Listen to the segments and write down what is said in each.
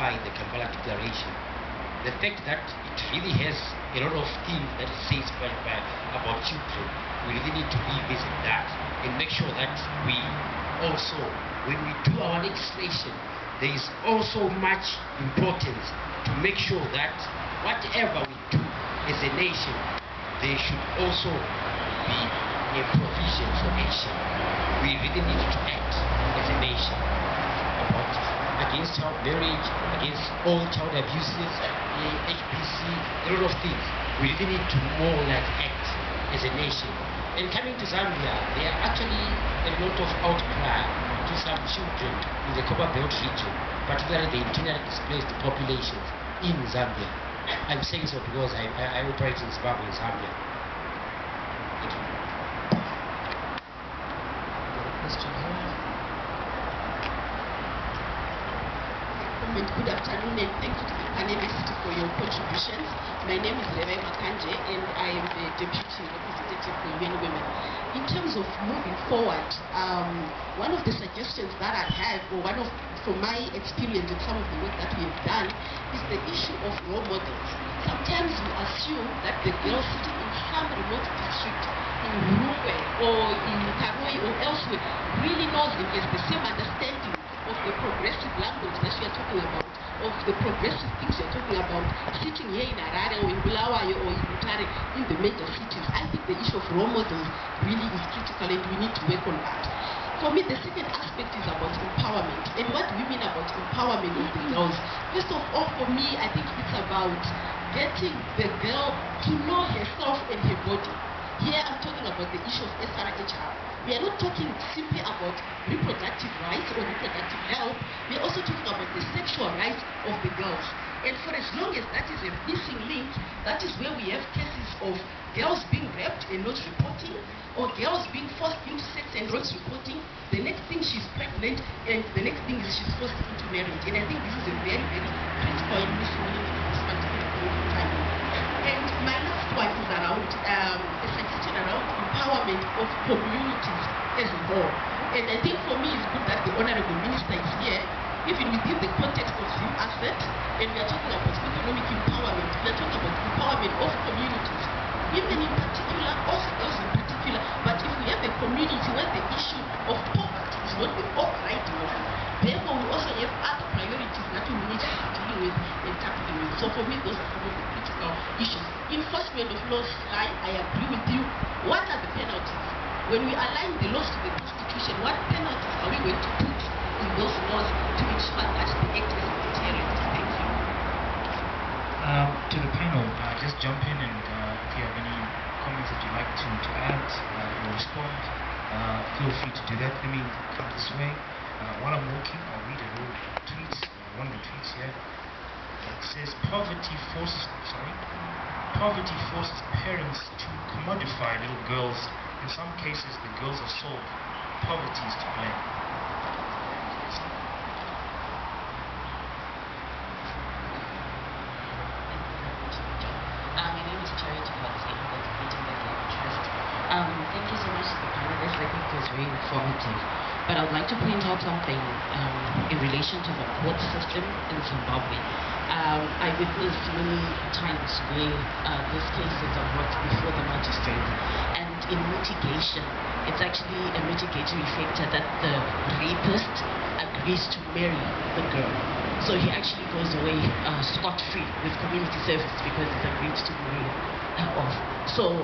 ratify the Kampala Declaration. The fact that it really has a lot of things that it says about children, we really need to revisit that and make sure that we also, when we do our legislation, there is also much importance to make sure that whatever we do as a nation, there should also be a provision for action. We really need to act as a nation against child marriage, against all child abuses, HBC, a lot of things. We really need to more like act as a nation. And coming to Zambia, there are actually a lot of outcry to some children in the Copper Belt region, particularly the internally displaced populations in Zambia. I'm saying so because I operate in Zimbabwe and Zambia. Thank you. Question here. Good afternoon and thank you to the panelists for your contributions. My name is Slyvia and I am the Deputy Representative for UN Women. In terms of moving forward, one of the suggestions that I have, or from my experience in some of the work that we have done, is the issue of role models. Sometimes we assume that the girl sitting in some remote district in Rukwe or in Karoi or elsewhere really knows and has the same understanding of the progressive language that you are talking about, of the progressive things you're talking about, sitting here in Harare or in Bulawayo or in Mutare, in the major cities. I think the issue of role models really is critical and we need to work on that. For me, the second aspect is about empowerment. And what do we mean about empowerment of the girls? First of all, for me, I think it's about getting the girl to know herself and her body. Here I'm talking about the issue of SirNige. We are not talking simply about reproductive rights or reproductive health. We are also talking about the sexual rights of the girls. And for as long as that is a missing link, that is where we have cases of girls being raped and not reporting, or girls being forced into sex and not reporting. The next thing she's pregnant, and the next thing is she's forced into marriage. And I think this is a very, very critical and missing link in this particular point of time. And my last one is around a suggestion around empowerment of communities as a whole. And I think for me it's good that the Honourable Minister is here, even within the context of Zim Asset, and we are talking about economic empowerment. We are talking about empowerment of communities, women in particular, also girls in particular. But if we have a community where the issue of poverty is not the overriding one, therefore we also have other priorities that we need to be dealing with and tackling with. So for me, those are some of the critical issues. Enforcement of laws, I agree with you. What are the penalties? When we align the laws to the Constitution, what penalties are we going to put in those laws to ensure that the act is a deterrent? Thank you. To the panel, just jump in and if you have any comments that you'd like to add or respond, feel free to do that. Let me come this way. While I'm walking, I'll read a little tweet, one of the tweets here. It says, poverty forces parents to commodify little girls. In some cases, the girls are sold. Poverty is to blame. My name is Chirawu. Thank you so much to the panelists. I think it was very informative. But I would like to point out something in relation to the court system in Zimbabwe. I witnessed many times where these cases are brought before the magistrate, and in mitigation, it's actually a mitigatory factor that the rapist agrees to marry the girl. So he actually goes away scot-free with community service because he's agreed to marry her off. So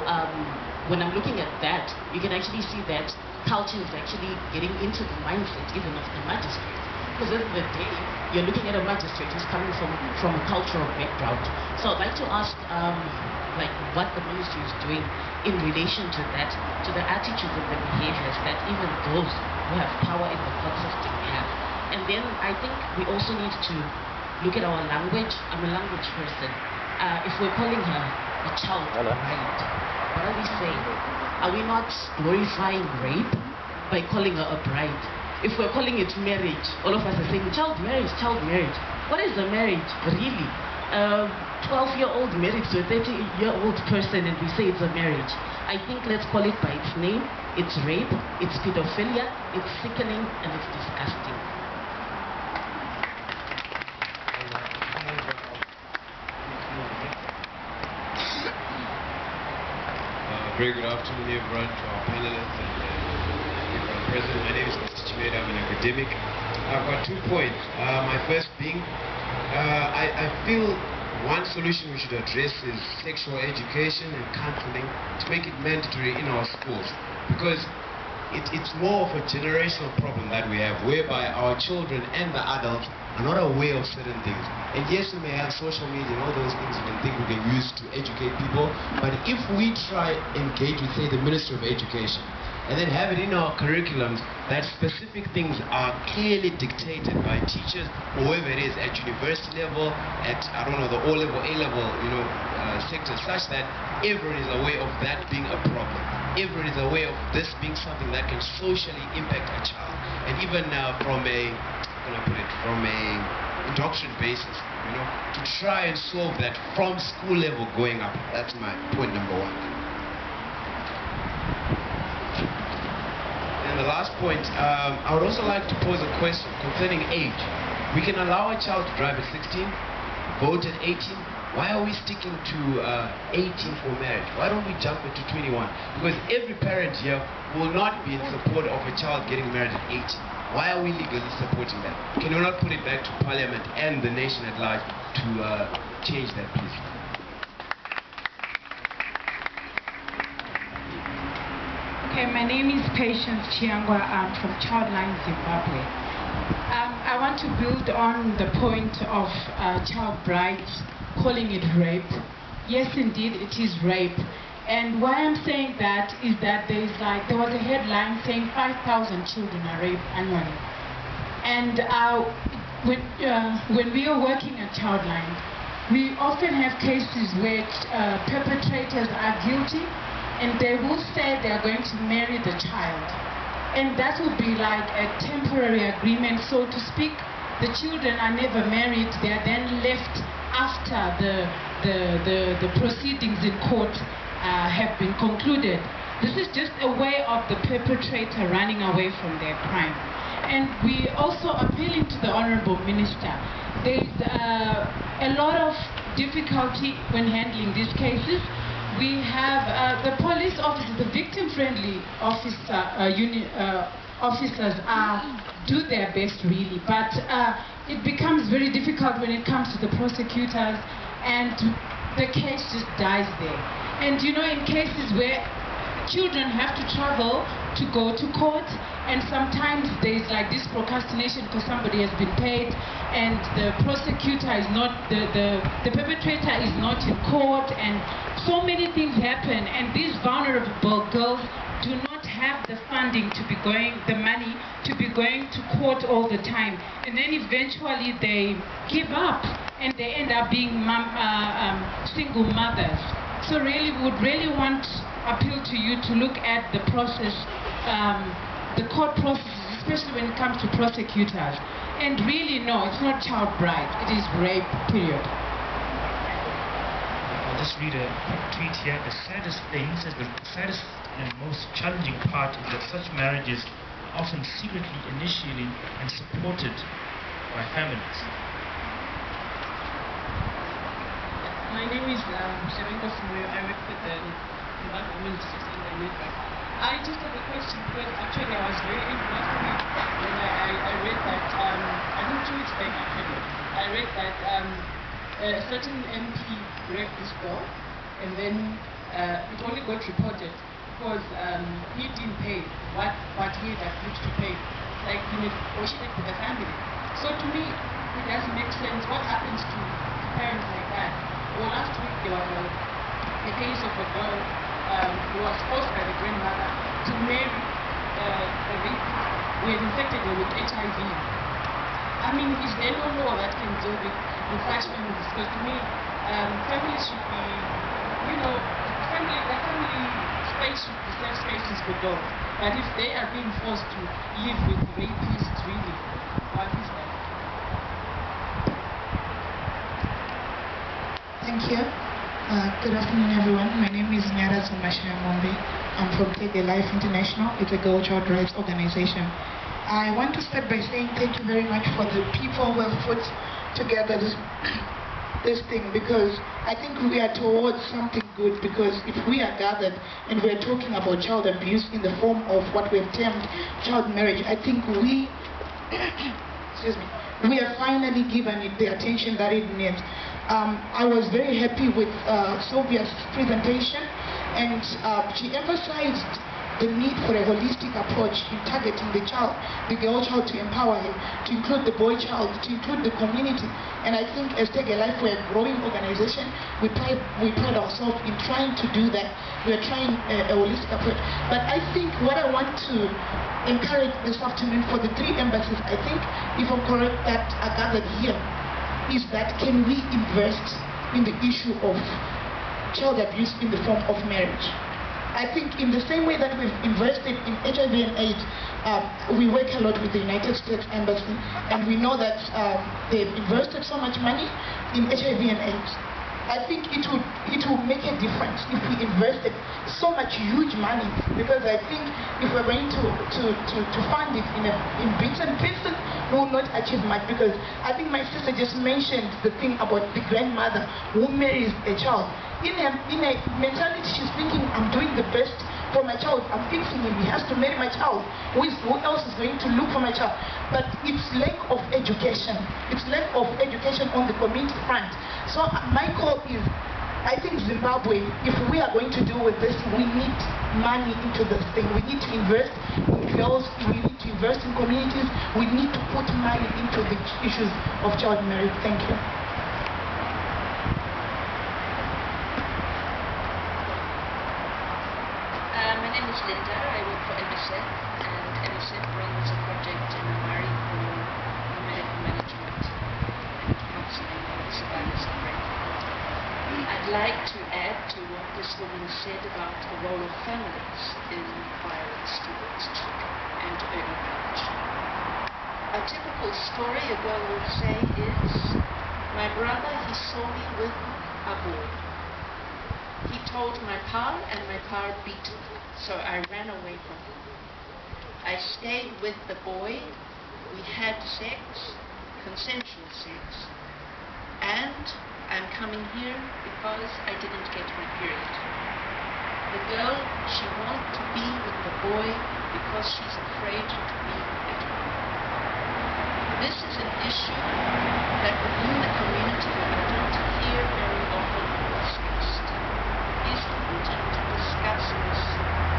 when I'm looking at that, you can actually see that culture is actually getting into the mindset even of the magistrate. Because at the end of the day, you're looking at a magistrate who's coming from a cultural background. So I'd like to ask like what the ministry is doing in relation to that, to the attitudes and the behaviors that even those who have power in the court system have. And then I think we also need to look at our language. I'm a language person. If we're calling her a child bride, what are we saying? Are we not glorifying rape by calling her a bride? If we're calling it marriage, all of us are saying child marriage, child marriage. What is a marriage, really? 12-year-old married to a 30-year-old person and we say it's a marriage. I think let's call it by its name. It's rape, it's pedophilia, it's sickening, and it's disgusting. Very good afternoon, everyone, to our panelists and everyone present. My name is Mr. Chirawu. I'm an academic. I've got 2 points. My first being, I feel one solution we should address is sexual education and counseling to make it mandatory in our schools, because it's more of a generational problem that we have, whereby our children and the adults are not aware of certain things. And yes, we may have social media and all those things we can think we can use to educate people, but if we try engage with, say, the Ministry of Education, and then have it in our curriculums that specific things are clearly dictated by teachers, whoever it is, at university level, at, I don't know, the O-level, A-level, sector, such that everyone is aware of that being a problem. Everyone is aware of this being something that can socially impact a child. And even from a, from a induction basis, to try and solve that from school level going up. That's my point number 1. And the last point, I would also like to pose a question concerning age. We can allow a child to drive at 16, vote at 18. Why are we sticking to 18 for marriage? Why don't we jump into 21? Because every parent here will not be in support of a child getting married at 18. Why are we legally supporting that? Can we not put it back to Parliament and the nation at large to change that, please? Okay, my name is Patience Chiangwa. I'm from Childline Zimbabwe. I want to build on the point of child brides, calling it rape. Yes, indeed, it is rape. And why I'm saying that is that there was a headline saying 5,000 children are raped annually. And when we are working at Childline, we often have cases where perpetrators are guilty, and they will say they are going to marry the child. And that will be like a temporary agreement, so to speak. The children are never married, they are then left after the proceedings in court have been concluded. This is just a way of the perpetrator running away from their crime. And we also appealing to the Honourable Minister. There's a lot of difficulty when handling these cases. We have the police officers, the victim-friendly officers do their best really, but it becomes very difficult when it comes to the prosecutors, and the case just dies there. And in cases where children have to travel to go to court, and sometimes there's like this procrastination because somebody has been paid and the prosecutor is not, the perpetrator is not in court, and so many things happen, and these vulnerable girls do not have the funding to be going, the money to be going to court all the time, and then eventually they give up and they end up being single mothers. So really, we would really want appeal to you to look at the process, the court processes, especially when it comes to prosecutors. And really, no, it's not child bride, it is rape, period. I'll just read a quick tweet here. The saddest thing, says the saddest and most challenging part is that such marriages are often secretly initiated and supported by families. My name is Slyvia. I work with the Zimbabwe Women's Gender Network. I just have a question because actually I was very impressed when I read that, I think 2 weeks back actually, I read that a certain MP read this bill and then it only got reported because he didn't pay what he had agreed to pay. Like he negotiated with the family. So to me, it doesn't make sense. What happens to parents like that? Well, last week there was a case of a girl who was forced by the grandmother to marry a rapist who had infected her with HIV. I mean, is there no law that can deal with such families? Because to me, families should be, the family space should be safe spaces for dogs. But if they are being forced to live with rapists, really, what is that? Thank you. Good afternoon, everyone. My name is Nyara Mombe. I'm from SirNige Live International. It's a girl child rights organization. I want to start by saying thank you very much for the people who have put together this thing, because I think we are towards something good, because if we are gathered and we are talking about child abuse in the form of what we have termed child marriage, I think we, excuse me, we are finally given it the attention that it needs. I was very happy with Sylvia's presentation, and she emphasized the need for a holistic approach in targeting the child, the girl child, to empower him, to include the boy child, to include the community. And I think as SirNige Live, we're a growing organization. We pride ourselves in trying to do that. We're trying a holistic approach. But I think what I want to encourage this afternoon for the 3 embassies, I think, if I'm correct, that are gathered here, is that can we invest in the issue of child abuse in the form of marriage? I think in the same way that we've invested in HIV and AIDS, we work a lot with the United States Embassy, and we know that they've invested so much money in HIV and AIDS. I think it would make a difference if we invested so much huge money, because I think if we're going to fund it in bits and pieces, we will not achieve much. Because I think my sister just mentioned the thing about the grandmother who marries a child. In a mentality, she's thinking, I'm doing the best for my child, I'm fixing him, he has to marry my child. Who else is going to look for my child? But it's lack of education. It's lack of education on the community front. So my call is, I think Zimbabwe, if we are going to deal with this, we need money into this thing. We need to invest in girls, we need to invest in communities, we need to put money into the issues of child marriage. Thank you. My name is Linda. I work for MSF, and MSF runs a project in Mari for women in management and counseling of survivors of rape. I'd like to add to what this woman said about the role of families in violence towards children and early marriage. A typical story a girl would say is, my brother, he saw me with a boy. He told my pa, and my pa beat me, so I ran away from him. I stayed with the boy, we had sex, consensual sex, and I'm coming here because I didn't get my period. The girl, she wants to be with the boy because she's afraid to be at home. This is an issue that within the community I don't hear very often discussed. It is important to discuss this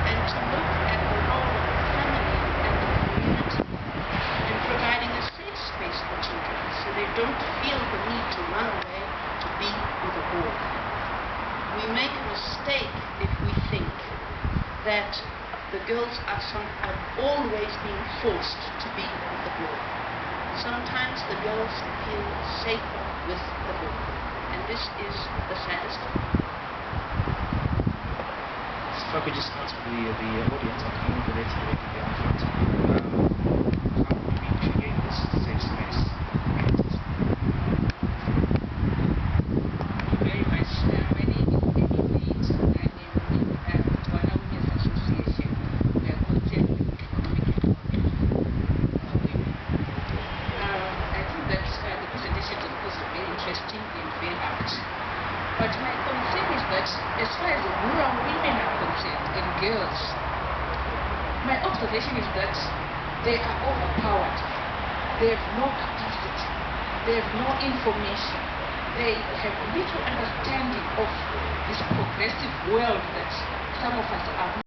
and to look at the role of the family and the community in providing a safe space for children so they don't feel the need to run away to be with a boy. We make a mistake if we think that the girls are always being forced to be with the boy. Sometimes the girls feel safer with the boy, and this is the saddest thing. If I could just ask the audience, I can't relate to it in the front. How do we create this safe space? Very much. My name is Amy Wade. I'm in Tuana Women's Association. We are concerned with economic empowerment of women. I think that the presentation, of course, is very interesting and very apt. But my concern is that as far as rural women are concerned and girls, my observation is that they are overpowered. They have no capacity. They have no information. They have little understanding of this progressive world that some of us are